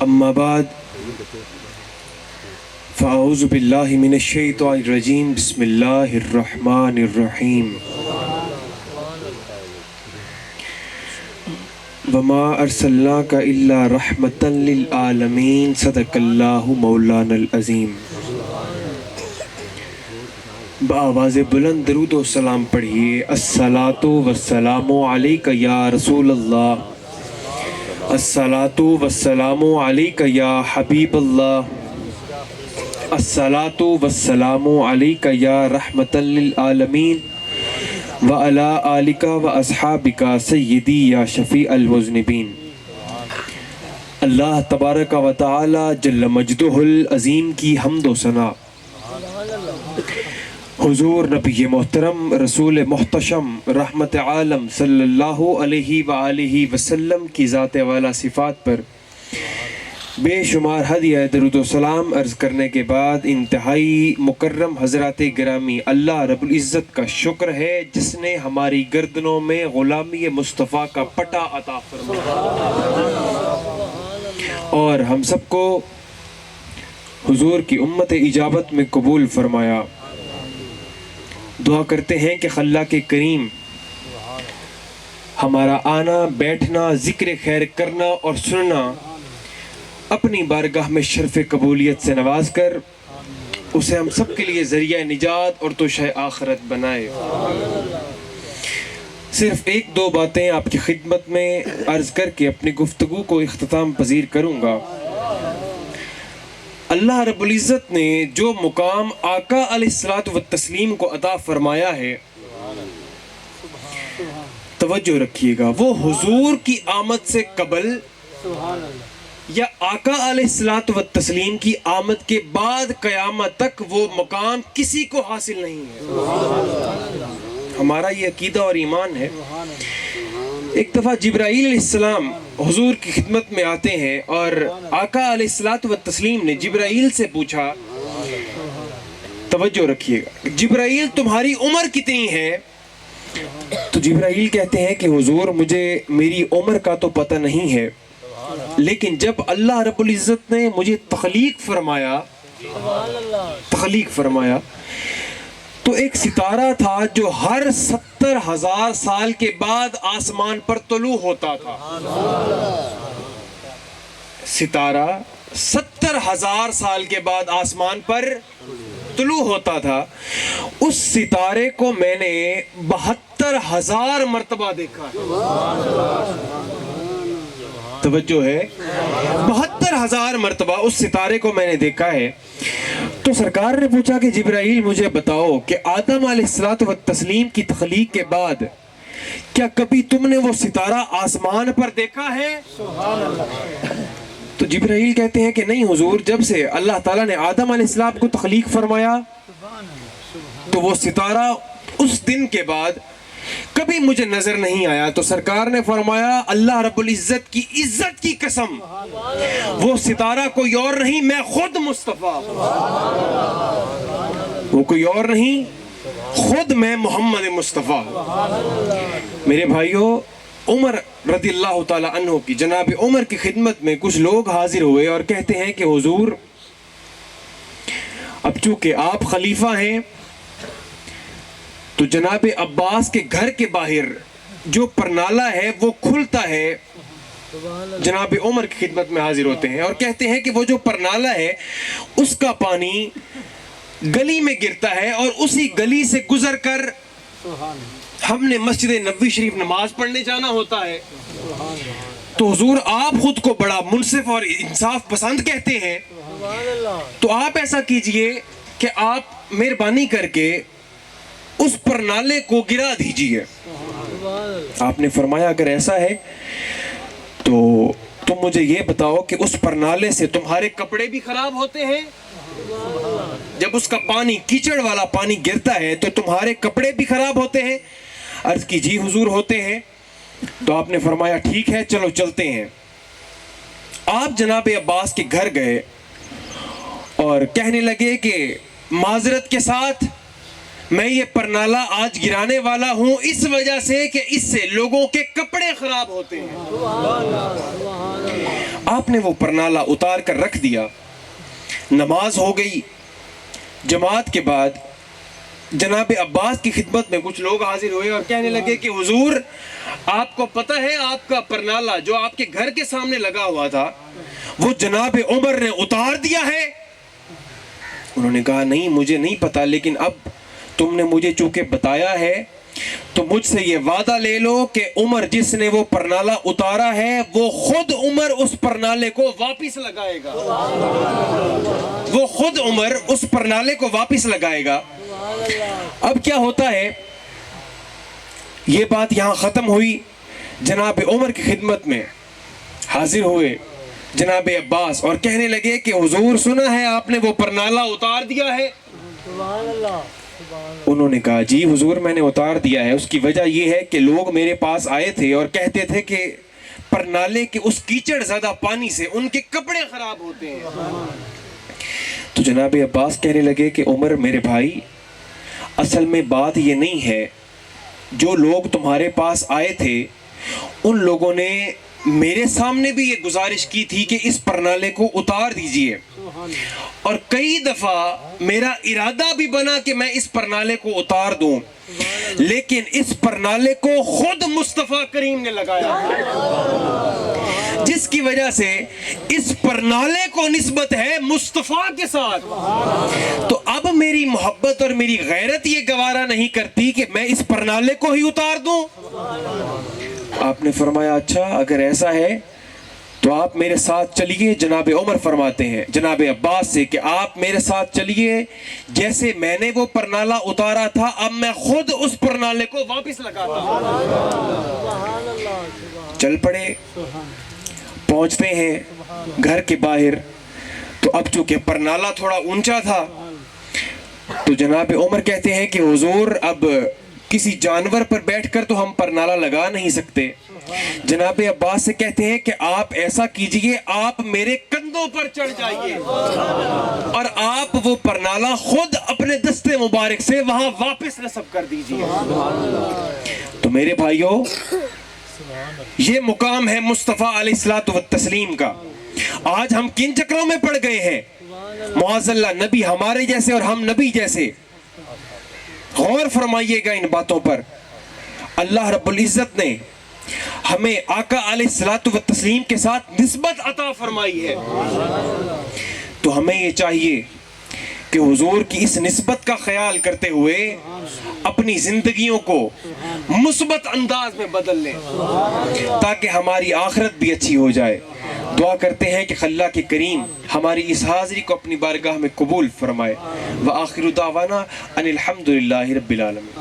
اما بعد فاعوذ باللہ من الشیطان الرجیم بسم اللہ الرحمن الرحیم وما ارسلناک الا رحمتا للعالمین صدق اللہ مولانا العظیم۔ بآواز بلند درود و سلام پڑھیے۔ الصلاۃ والسلام علیک یا رسول اللہ، الصلاۃ والسلام علیک یا حبیب اللہ، الصلاۃ والسلام علیک یا رحمتا للعالمین وعلی آلک واصحابک سیدی یا شفیع المذنبین۔ اللہ تبارک و تعالی جل مجدہ العظیم کی حمد و ثنا حضور نبی محترم رسول محتشم رحمت عالم صلی اللہ علیہ وآلہ وسلم کی ذات والا صفات پر بے شمار ہدیہ درود و سلام عرض کرنے کے بعد انتہائی مکرم حضرات گرامی، اللہ رب العزت کا شکر ہے جس نے ہماری گردنوں میں غلامی مصطفیٰ کا پٹا عطا فرمایا اور ہم سب کو حضور کی امت اجابت میں قبول فرمایا۔ دعا کرتے ہیں کہ خلاق کریم ہمارا آنا بیٹھنا ذکر خیر کرنا اور سننا اپنی بارگاہ میں شرف قبولیت سے نواز کر اسے ہم سب کے لیے ذریعہ نجات اور توشہ آخرت بنائے۔ صرف ایک دو باتیں آپ کی خدمت میں عرض کر کے اپنی گفتگو کو اختتام پذیر کروں گا۔ اللہ رب العزت نے جو مقام آقا علیہ الصلوۃ والتسلیم کو عطا فرمایا ہے، توجہ رکھیے گا، وہ حضور کی آمد سے قبل یا آقا علیہ الصلوۃ والتسلیم کی آمد کے بعد قیامت تک وہ مقام کسی کو حاصل نہیں ہے۔ ہمارا یہ عقیدہ اور ایمان ہے۔ ایک دفعہ جبرائیل علیہ السلام حضور کی خدمت میں آتے ہیں اور آقا علیہ الصلوۃ والتسلیم نے جبرائیل سے پوچھا، توجہ رکھیے گا، جبرائیل تمہاری عمر کتنی ہے؟ تو جبرائیل کہتے ہیں کہ حضور مجھے میری عمر کا تو پتہ نہیں ہے، لیکن جب اللہ رب العزت نے مجھے تخلیق فرمایا تو ایک ستارہ تھا جو ہر 70,000 سال کے بعد آسمان پر طلوع ہوتا تھا۔ ستارہ 70,000 سال کے بعد آسمان پر طلوع ہوتا تھا۔ اس ستارے کو میں نے 72,000 مرتبہ دیکھا ہے۔ توجہ ہے، 72,000 مرتبہ اس ستارے کو میں نے دیکھا ہے۔ تو سرکار نے پوچھا کہ جبرائیل مجھے بتاؤ کہ آدم علیہ الصلوۃ والتسلیم کی تخلیق کے بعد کیا کبھی تم نے وہ ستارہ آسمان پر دیکھا ہے؟ تو جبرائیل کہتے ہیں کہ نہیں حضور، جب سے اللہ تعالیٰ نے آدم علیہ السلام کو تخلیق فرمایا تو وہ ستارہ اس دن کے بعد کبھی مجھے نظر نہیں آیا۔ تو سرکار نے فرمایا اللہ رب العزت کی عزت کی قسم، وہ ستارہ کوئی اور نہیں، میں خود مصطفیٰ، وہ کوئی اور نہیں، خود میں محمد مصطفیٰ۔ میرے بھائیوں، عمر رضی اللہ تعالی عنہ کی، جناب عمر کی خدمت میں کچھ لوگ حاضر ہوئے اور کہتے ہیں کہ حضور اب چونکہ آپ خلیفہ ہیں تو جناب عباس کے گھر کے باہر جو پرنالہ ہے وہ کھلتا ہے۔ جناب عمر کی خدمت میں حاضر ہوتے ہیں اور کہتے ہیں کہ وہ جو پرنالہ ہے اس کا پانی گلی میں گرتا ہے اور اسی گلی سے گزر کر ہم نے مسجد نبوی شریف نماز پڑھنے جانا ہوتا ہے۔ تو حضور آپ خود کو بڑا منصف اور انصاف پسند کہتے ہیں، تو آپ ایسا کیجئے کہ آپ مہربانی کر کے اس پرنالے کو گرا دیجئے۔ آپ نے فرمایا اگر ایسا ہے تو تم مجھے یہ بتاؤ کہ اس پرنالے سے تمہارے کپڑے بھی خراب ہوتے ہیں؟ جب اس کا پانی کیچڑ والا پانی گرتا ہے تو تمہارے کپڑے بھی خراب ہوتے ہیں؟ عرض کی جی حضور ہوتے ہیں۔ تو آپ نے فرمایا ٹھیک ہے چلو چلتے ہیں۔ آپ جناب عباس کے گھر گئے اور کہنے لگے کہ معذرت کے ساتھ میں یہ پرنالہ آج گرانے والا ہوں اس وجہ سے کہ اس سے لوگوں کے کپڑے خراب ہوتے ہیں۔ آپ نے وہ پرنالہ اتار کر رکھ دیا. نماز ہو گئی. جماعت کے بعد جناب عباس کی خدمت میں کچھ لوگ حاضر ہوئے اور کہنے لگے کہ حضور آپ کو پتہ ہے آپ کا پرنالہ جو آپ کے گھر کے سامنے لگا ہوا تھا وہ جناب عمر نے اتار دیا ہے. انہوں نے کہا نہیں مجھے نہیں پتا، لیکن اب تم نے مجھے چونکہ بتایا ہے تو مجھ سے یہ وعدہ لے لو کہ عمر جس نے وہ پرنالہ اتارا ہے وہ خود عمر اس پرنالے کو واپس لگائے گا. وہ خود عمر اس پرنالے کو واپس لگائے گا. اب کیا ہوتا ہے، یہ بات یہاں ختم ہوئی. جناب عمر کی خدمت میں حاضر ہوئے جناب عباس اور کہنے لگے کہ حضور سنا ہے آپ نے وہ پرنالہ اتار دیا ہے. انہوں نے کہا جی حضور میں نے اتار دیا ہے. اس کی وجہ یہ ہے کہ لوگ میرے پاس آئے تھے اور کہتے تھے کہ پرنالے کے اس کیچڑ زدہ پانی سے ان کے کپڑے خراب ہوتے ہیں. تو جناب عباس کہنے لگے کہ عمر میرے بھائی اصل میں بات یہ نہیں ہے، جو لوگ تمہارے پاس آئے تھے ان لوگوں نے میرے سامنے بھی یہ گزارش کی تھی کہ اس پرنالے کو اتار دیجئے، اور کئی دفعہ میرا ارادہ بھی بنا کہ میں اس پرنالے کو اتار دوں، لیکن اس پرنالے کو خود مصطفیٰ کریم نے لگایا، جس کی وجہ سے اس پرنالے کو نسبت ہے مصطفیٰ کے ساتھ. تو اب میری محبت اور میری غیرت یہ گوارا نہیں کرتی کہ میں اس پرنالے کو ہی اتار دوں. آپ نے فرمایا اچھا اگر ایسا ہے تو آپ میرے ساتھ چلیے. جناب عمر فرماتے ہیں جناب عباس سے کہ آپ میرے ساتھ چلیے، جیسے میں نے وہ پرنالہ اتارا تھا اب میں خود اس پرنالے کو واپس لگاتا ہوں. چل پڑے. پہنچتے ہیں گھر کے باہر تو اب چونکہ پرنالہ تھوڑا اونچا تھا تو جناب عمر کہتے ہیں کہ حضور اب کسی جانور پر بیٹھ کر تو ہم پرنالہ لگا نہیں سکتے. جناب عباس سے کہتے ہیں کہ آپ ایسا کیجئے آپ میرے کندھوں پر چڑھ جائیے اور آپ وہ پرنالہ خود اپنے دستے مبارک سے وہاں واپس نصب کر دیجئے. تو میرے بھائیوں یہ مقام ہے مصطفیٰ علیہ الصلوۃ والتسلیم کا. آج ہم کن چکروں میں پڑ گئے ہیں؟ معاذ اللہ نبی ہمارے جیسے اور ہم نبی جیسے. غور فرمائیے گا ان باتوں پر. اللہ رب العزت نے ہمیں آقا علیہ الصلوۃ والتسلیم کے ساتھ نسبت عطا فرمائی ہے، تو ہمیں یہ چاہیے کہ حضور کی اس نسبت کا خیال کرتے ہوئے اپنی زندگیوں کو مثبت انداز میں بدل لیں تاکہ ہماری آخرت بھی اچھی ہو جائے. دعا کرتے ہیں کہ اللہ کے کریم ہماری اس حاضری کو اپنی بارگاہ میں قبول فرمائے. وآخر دعوانا ان الحمدللہ رب العالمین.